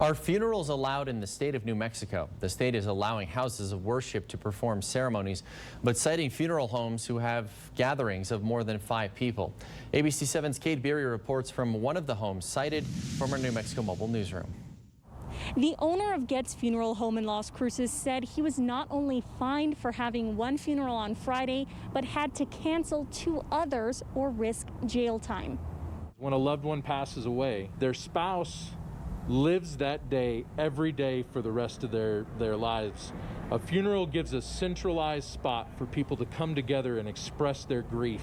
Are funerals allowed in the state of New Mexico? The state is allowing houses of worship to perform ceremonies, but citing funeral homes who have gatherings of more than 5 people. ABC 7's Kate Beery reports from one of the homes cited from our New Mexico Mobile newsroom. The owner of Getz Funeral Home in Las Cruces said he was not only fined for having one funeral on Friday, but had to cancel 2 others or risk jail time. When a loved one passes away, their spouse lives that day every day for the rest of their lives. A funeral gives a centralized spot for people to come together and express their grief.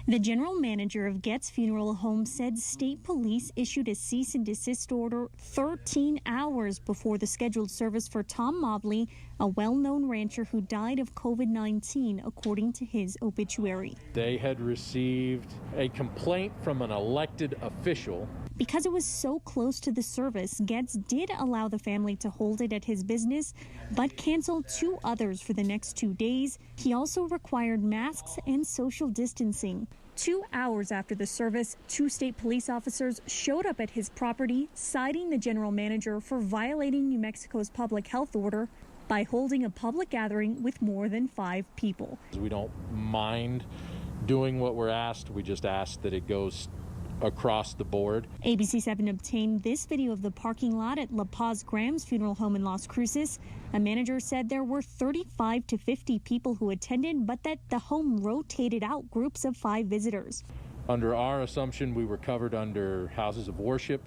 The general manager of Getz Funeral Home said state police issued a cease and desist order 13 hours before the scheduled service for Tom Mobley, a well-known rancher who died of COVID-19, according to his obituary. They had received a complaint from an elected official. Because it was so close to the service, Getz did allow the family to hold it at his business, but canceled 2 others for the next 2 days. He also required masks and social distancing. 2 hours after the service, 2 state police officers showed up at his property, citing the general manager for violating New Mexico's public health order by holding a public gathering with more than 5 people. We don't mind doing what we're asked. We just ask that it goes across the board. ABC 7 obtained this video of the parking lot at La Paz Graham's funeral home in Las Cruces. A manager said there were 35 to 50 people who attended, but that the home rotated out groups of 5 visitors. Under our assumption, we were covered under houses of worship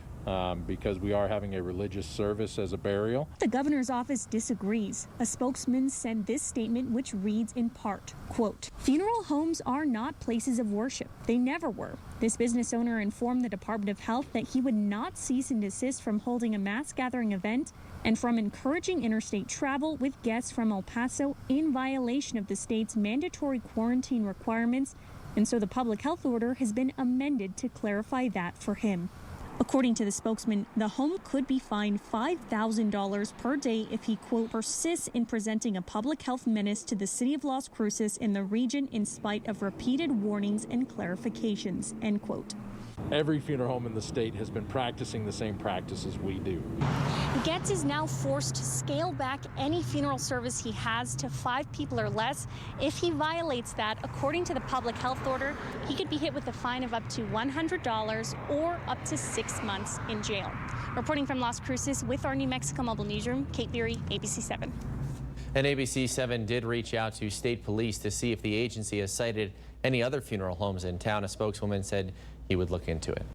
because we are having a religious service as a burial. The governor's office disagrees. A spokesman sent this statement, which reads in part, quote, "Funeral homes are not places of worship. They never were." This business owner informed the Department of Health that he would not cease and desist from holding a mass gathering event and from encouraging interstate travel with guests from El Paso in violation of the state's mandatory quarantine requirements. And so the public health order has been amended to clarify that for him. According to the spokesman, the home could be fined $5,000 per day if he, quote, persists in presenting a public health menace to the city of Las Cruces in the region in spite of repeated warnings and clarifications, end quote. Every funeral home in the state has been practicing the same practices we do. Getz is now forced to scale back any funeral service he has to 5 people or less. If he violates that, according to the public health order, he could be hit with a fine of up to $100 or up to 6 months in jail. Reporting from Las Cruces with our New Mexico Mobile Newsroom, Kate Beery, ABC 7. And ABC 7 did reach out to state police to see if the agency has cited any other funeral homes in town. A spokeswoman said he would look into it.